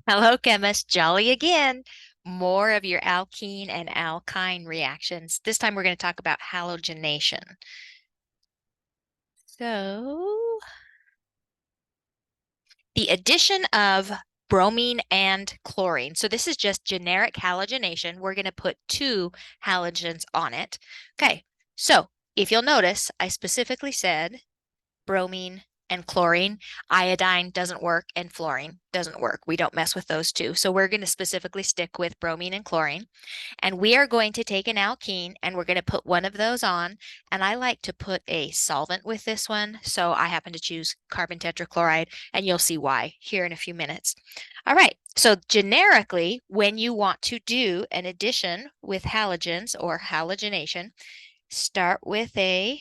Hello, chemist. Jolly again. More of your alkene and alkyne reactions. This time we're going to talk about halogenation. So, the addition of bromine and chlorine. So, this is just generic halogenation. We're going to put two halogens on it. Okay, so if you'll notice, I specifically said bromine and chlorine. Iodine doesn't work and fluorine doesn't work. We don't mess with those two. So we're going to specifically stick with bromine and chlorine. And we are going to take an alkene and we're going to put one of those on. And I like to put a solvent with this one. So I happen to choose carbon tetrachloride, and you'll see why here in a few minutes. All right. So generically, when you want to do an addition with halogens or halogenation, start with a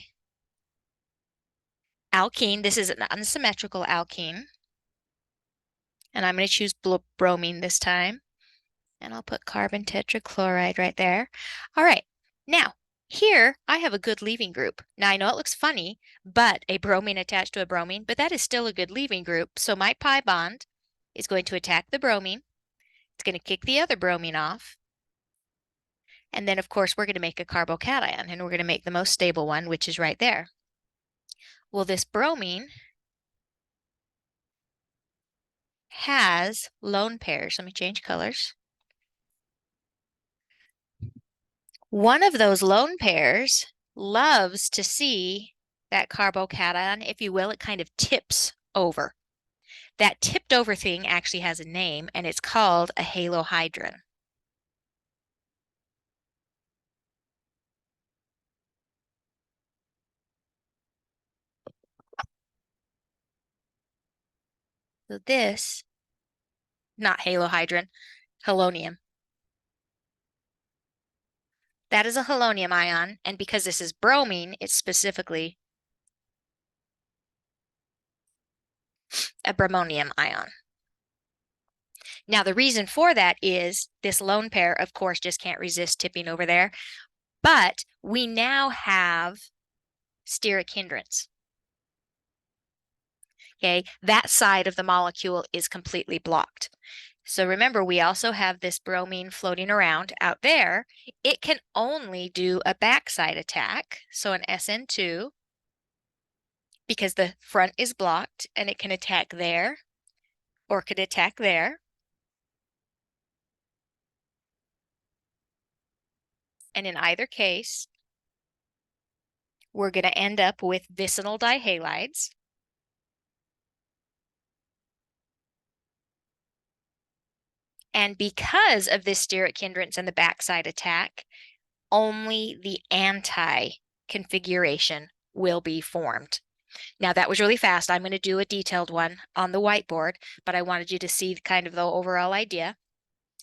alkene. This is an unsymmetrical alkene. And I'm going to choose bromine this time. And I'll put carbon tetrachloride right there. All right. Now, here I have a good leaving group. Now, I know it looks funny, but a bromine attached to a bromine, but that is still a good leaving group. So my pi bond is going to attack the bromine. It's going to kick the other bromine off. And then, of course, we're going to make a carbocation, and we're going to make the most stable one, which is right there. Well, this bromine has lone pairs. Let me change colors. One of those lone pairs loves to see that carbocation, if you will, it kind of tips over. That tipped over thing actually has a name, and it's called a halohydrin. So this, not halohydrin, halonium. That is a halonium ion, and because this is bromine, it's specifically a bromonium ion. Now, the reason for that is this lone pair, of course, just can't resist tipping over there, but we now have steric hindrance. Okay, that side of the molecule is completely blocked. So remember, we also have this bromine floating around out there. It can only do a backside attack, so an SN2, because the front is blocked, and it can attack there, or it could attack there. And in either case, we're going to end up with vicinal dihalides. And because of this steric hindrance and the backside attack, only the anti-configuration will be formed. Now that was really fast. I'm going to do a detailed one on the whiteboard, but I wanted you to see kind of the overall idea.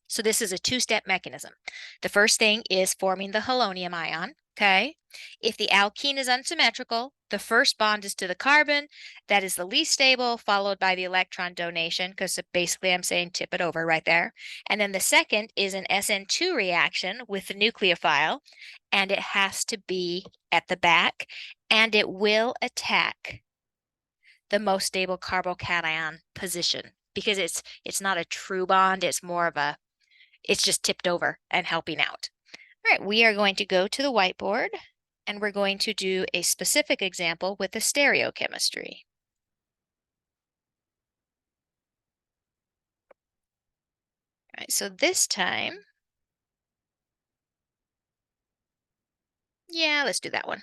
So this is a two-step mechanism. The first thing is forming the halonium ion, okay? If the alkene is unsymmetrical, the first bond is to the carbon. That is the least stable, followed by the electron donation, because basically I'm saying tip it over right there. And then the second is an SN2 reaction with the nucleophile, and it has to be at the back, and it will attack the most stable carbocation position because it's not a true bond, it's more of a it's just tipped over and helping out. All right, we are going to go to the whiteboard and we're going to do a specific example with the stereochemistry. All right, so this time, yeah, let's do that one.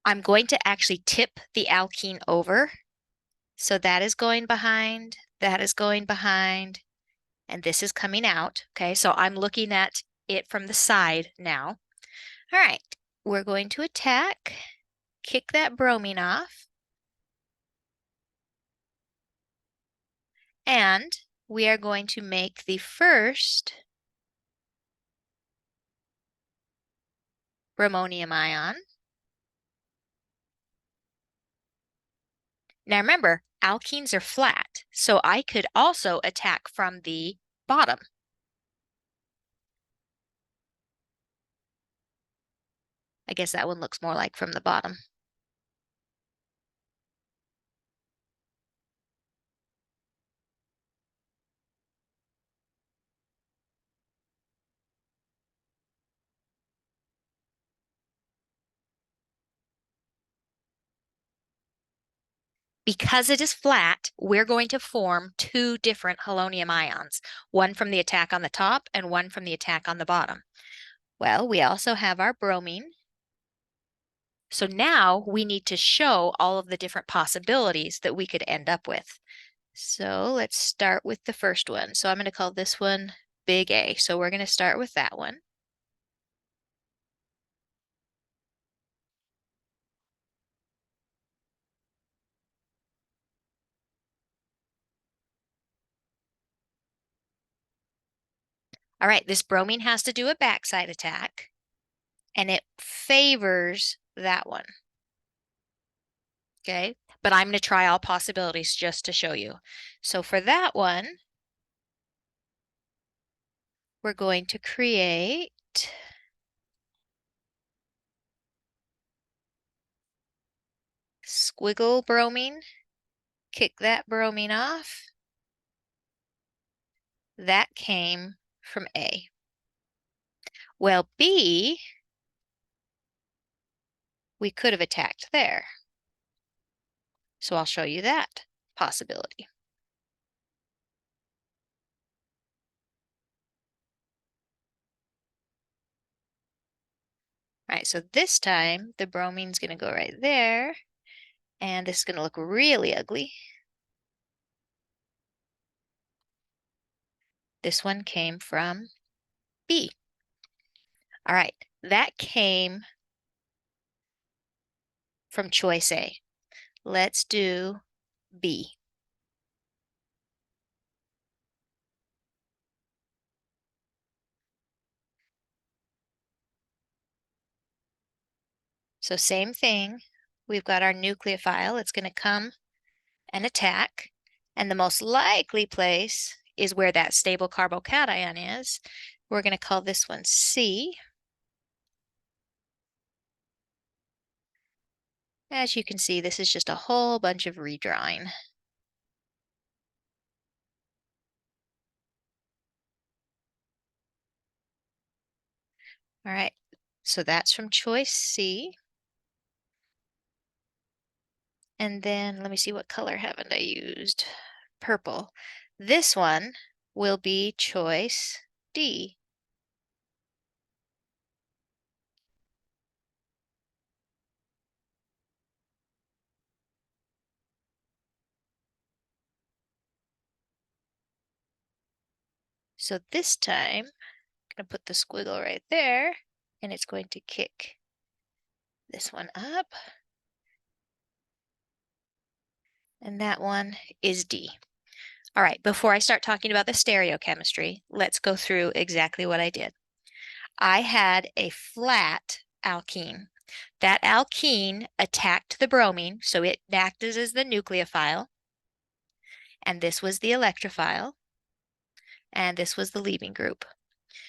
I'm going to actually tip the alkene over. So that is going behind, that is going behind, and this is coming out. Okay, so I'm looking at it from the side now. All right, we're going to attack, kick that bromine off, and we are going to make the first bromonium ion. Now remember, alkenes are flat, so I could also attack from the bottom. I guess that one looks more like from the bottom. Because it is flat, we're going to form two different halonium ions, one from the attack on the top and one from the attack on the bottom. Well, we also have our bromine. So now we need to show all of the different possibilities that we could end up with. So let's start with the first one. So I'm going to call this one big A. So we're going to start with that one. All right, this bromine has to do a backside attack, and it favors that one. Okay, but I'm going to try all possibilities just to show you. So for that one, we're going to create squiggle bromine, kick that bromine off. That came from A. Well, B, we could have attacked there. So I'll show you that possibility. All right, so this time the bromine's going to go right there, and this is going to look really ugly. This one came from B. All right, that came from choice A. Let's do B. So same thing. We've got our nucleophile. It's going to come and attack. And the most likely place is where that stable carbocation is. We're going to call this one C. As you can see, this is just a whole bunch of redrawing. All right, so that's from choice C. And then let me see, what color haven't I used? Purple. This one will be choice D. So this time, I'm going to put the squiggle right there, and it's going to kick this one up. And that one is D. All right, before I start talking about the stereochemistry, let's go through exactly what I did. I had a flat alkene. That alkene attacked the bromine, so it acted as the nucleophile, and this was the electrophile, and this was the leaving group.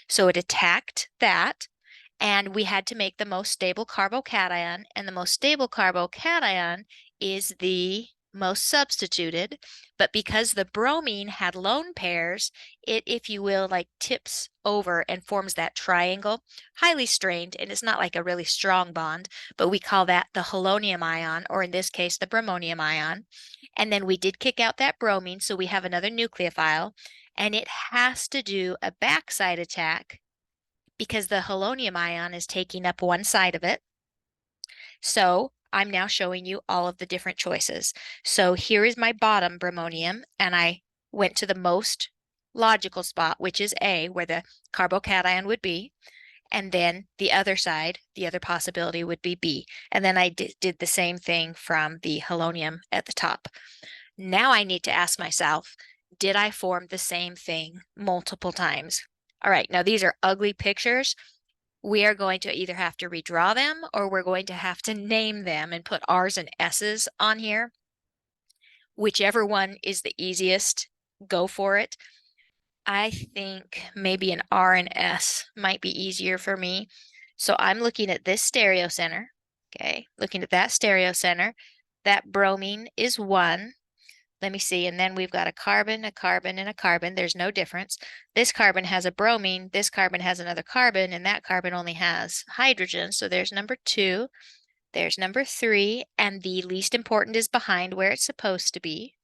So it attacked that, and we had to make the most stable carbocation, and the most stable carbocation is the most substituted, but because the bromine had lone pairs, it, if you will, like tips over and forms that triangle, highly strained, and it's not like a really strong bond, but we call that the halonium ion, or in this case, the bromonium ion. And then we did kick out that bromine, so we have another nucleophile, and it has to do a backside attack because the halonium ion is taking up one side of it. So I'm now showing you all of the different choices. So here is my bottom bromonium, and I went to the most logical spot, which is A, where the carbocation would be. And then the other side, the other possibility would be B. And then I did the same thing from the halonium at the top. Now I need to ask myself, did I form the same thing multiple times? All right, now these are ugly pictures. We are going to either have to redraw them or we're going to have to name them and put R's and S's on here. Whichever one is the easiest, go for it. I think maybe an R and S might be easier for me. So I'm looking at this stereo center. Okay, looking at that stereo center. That bromine is 1. Let me see. And then we've got a carbon, a carbon, and a carbon. There's no difference. This carbon has a bromine. This carbon has another carbon, and that carbon only has hydrogen. So there's number 2. There's number 3. And the least important is behind where it's supposed to be.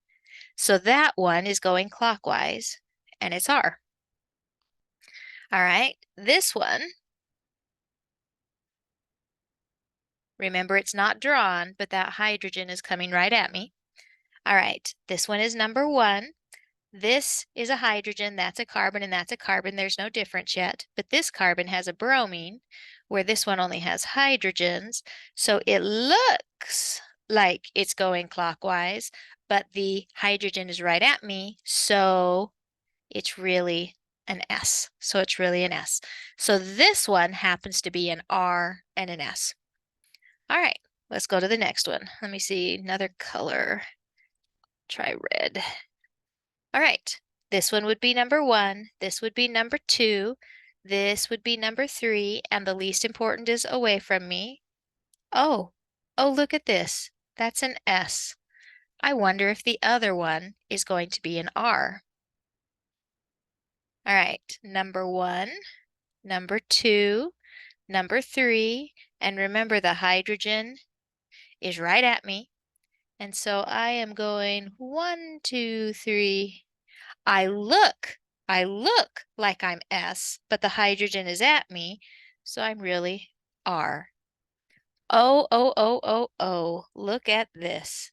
So that one is going clockwise, and it's R. All right. This one, remember it's not drawn, but that hydrogen is coming right at me. All right. This one is number 1. This is a hydrogen, that's a carbon, and that's a carbon. There's no difference yet. But this carbon has a bromine, where this one only has hydrogens. So it looks like it's going clockwise, but the hydrogen is right at me. So it's really an S. So it's really an S. So this one happens to be an R and an S. All right, let's go to the next one. Let me see, another color. Try red. All right, this one would be number 1, this would be number 2, this would be number 3, and the least important is away from me. Oh, look at this. That's an S. I wonder if the other one is going to be an R. All right, number 1, number 2, number 3, and remember the hydrogen is right at me. And so I am going 1, 2, 3. I look like I'm S, but the hydrogen is at me, so I'm really R. Oh, look at this.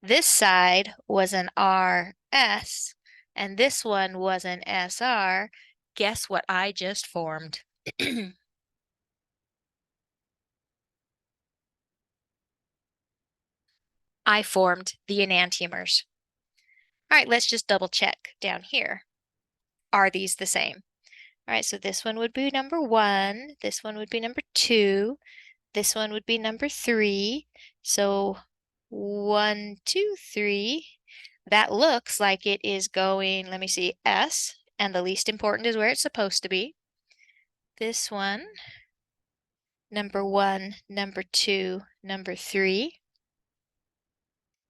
This side was an RS, and this one was an SR. Guess what I just formed? I formed the enantiomers. All right, let's just double check down here. Are these the same? All right, so this one would be number 1, this one would be number 2, this one would be number 3. So 1, 2, 3. That looks like it is going, let me see, S, and the least important is where it's supposed to be. This one, number 1, number 2, number 3.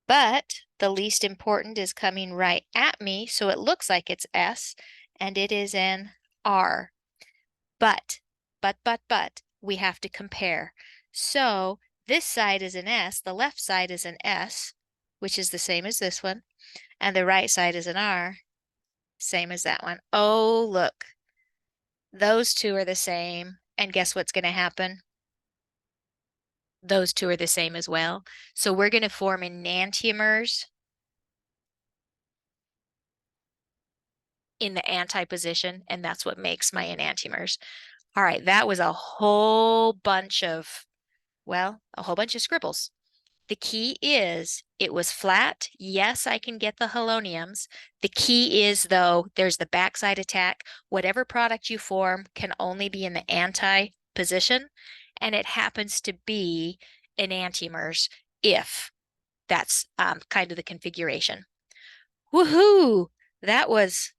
But the least important is coming right at me, so it looks like it's S, and it is an R. But, we have to compare. So this side is an S, the left side is an S, which is the same as this one, and the right side is an R, same as that one. Oh, look, those two are the same, and guess what's going to happen? Those two are the same as well. So we're going to form enantiomers in the anti-position, and that's what makes my enantiomers. All right, that was a whole bunch of, well, a whole bunch of scribbles. The key is it was flat. Yes, I can get the haloniums. The key is, though, there's the backside attack. Whatever product you form can only be in the anti position, and it happens to be enantiomers if that's kind of the configuration. Woohoo! That was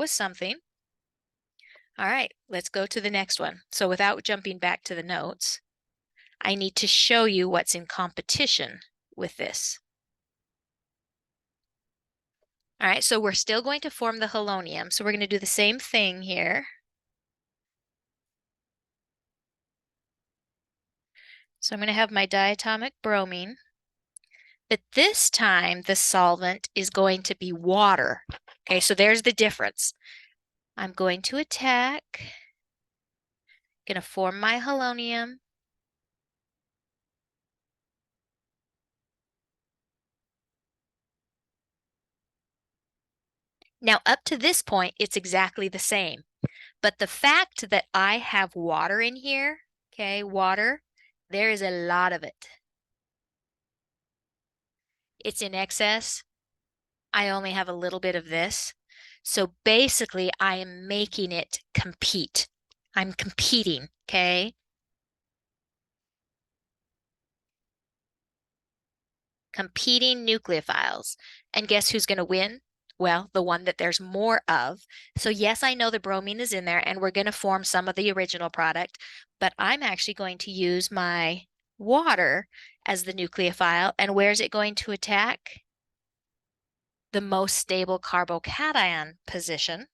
something. All right, let's go to the next one. So without jumping back to the notes, I need to show you what's in competition with this. All right, so we're still going to form the halonium. So we're going to do the same thing here. So I'm going to have my diatomic bromine. But this time the solvent is going to be water. Okay, so there's the difference. I'm going to attack, going to form my halonium. Now up to this point, it's exactly the same. But the fact that I have water in here, okay, water, there is a lot of it. It's in excess. I only have a little bit of this. So basically, I am making it compete. I'm competing, okay? Competing nucleophiles. And guess who's going to win? Well, the one that there's more of. So yes, I know the bromine is in there and we're going to form some of the original product, but I'm actually going to use my water as the nucleophile. And where's it going to attack? The most stable carbocation position.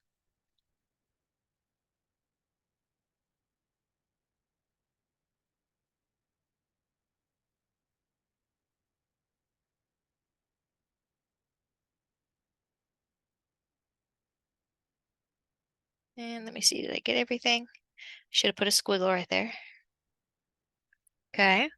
And let me see, did I get everything? Should have put a squiggle right there. Okay.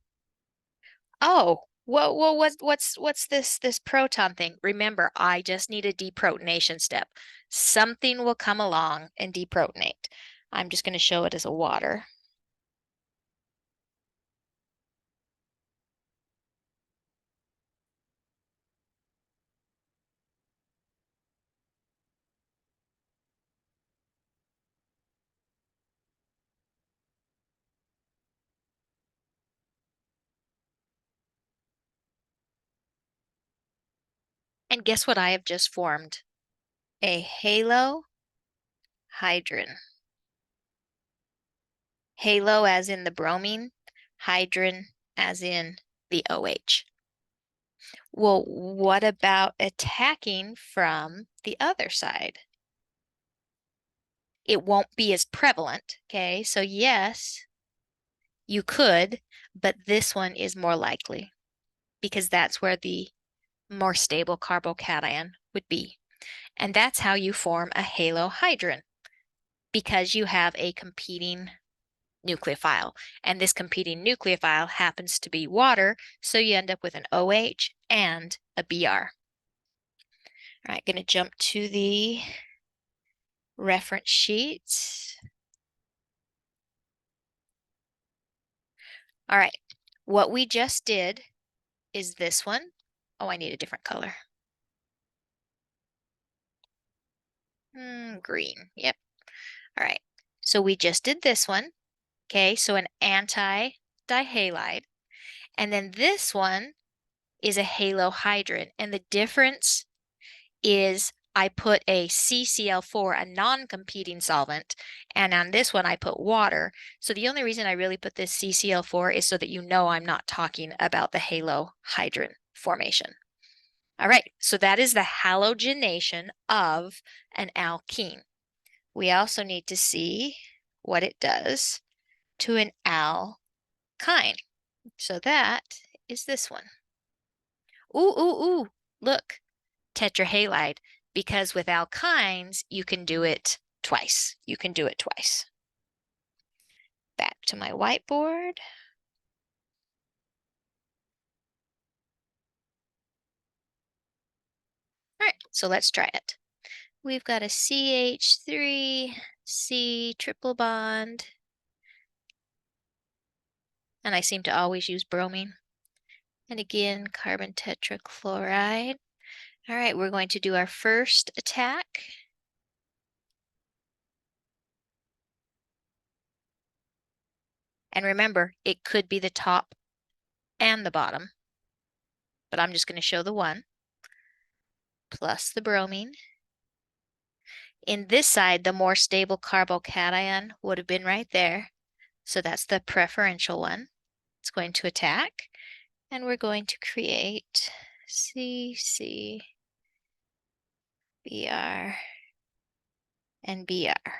Oh, what's this proton thing? Remember, I just need a deprotonation step. Something will come along and deprotonate. I'm just going to show it as a water. And guess what I have just formed? A halohydrin. Halo as in the bromine, hydrin as in the OH. Well, what about attacking from the other side? It won't be as prevalent, okay? So yes, you could, but this one is more likely because that's where the more stable carbocation would be. And that's how you form a halohydrin because you have a competing nucleophile. And this competing nucleophile happens to be water, so you end up with an OH and a Br. All right, going to jump to the reference sheet. All right, what we just did is this one. Oh, I need a different color. Green, yep. All right, so we just did this one. Okay, so an anti-dihalide. And then this one is a halohydrin. And the difference is I put a CCl4, a non-competing solvent, and on this one I put water. So the only reason I really put this CCl4 is so that you know I'm not talking about the halohydrin formation. All right, so that is the halogenation of an alkene. We also need to see what it does to an alkyne. So that is this one. Ooh, look, tetrahalide, because with alkynes, you can do it twice. You can do it twice. Back to my whiteboard. All right, so let's try it. We've got a CH3, C triple bond, and I seem to always use bromine. And again, carbon tetrachloride. All right, we're going to do our first attack. And remember, it could be the top and the bottom, but I'm just going to show the one, plus the bromine. In this side, the more stable carbocation would have been right there. So that's the preferential one. It's going to attack, and we're going to create CC, BR, and BR.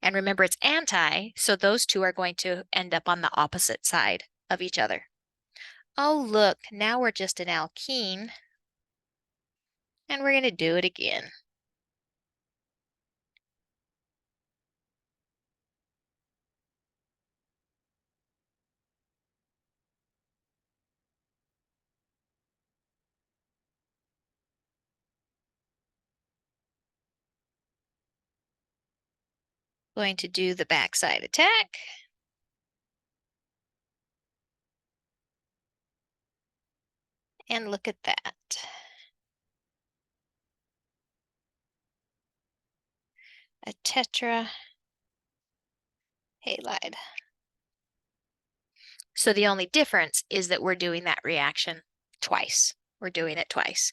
And remember, it's anti, so those two are going to end up on the opposite side of each other. Oh, look, now we're just an alkene, and we're going to do it again. Going to do the backside attack. And look at that. A tetrahalide. So the only difference is that we're doing that reaction twice. We're doing it twice.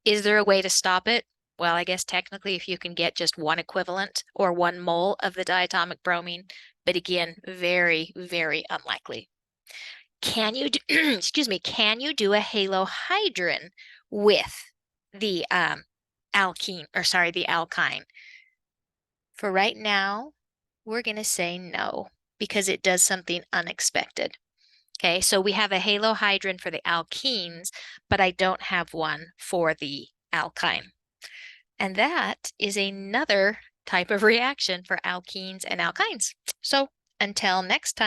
Is there a way to stop it? Well, I guess technically if you can get just one equivalent or 1 mole of the diatomic bromine, but again, very, very unlikely. Can you do, excuse me, can you do a halohydrin with the the alkyne? For right now, we're going to say no because it does something unexpected. Okay, so we have a halohydrin for the alkenes, but I don't have one for the alkyne. And that is another type of reaction for alkenes and alkynes. So until next time.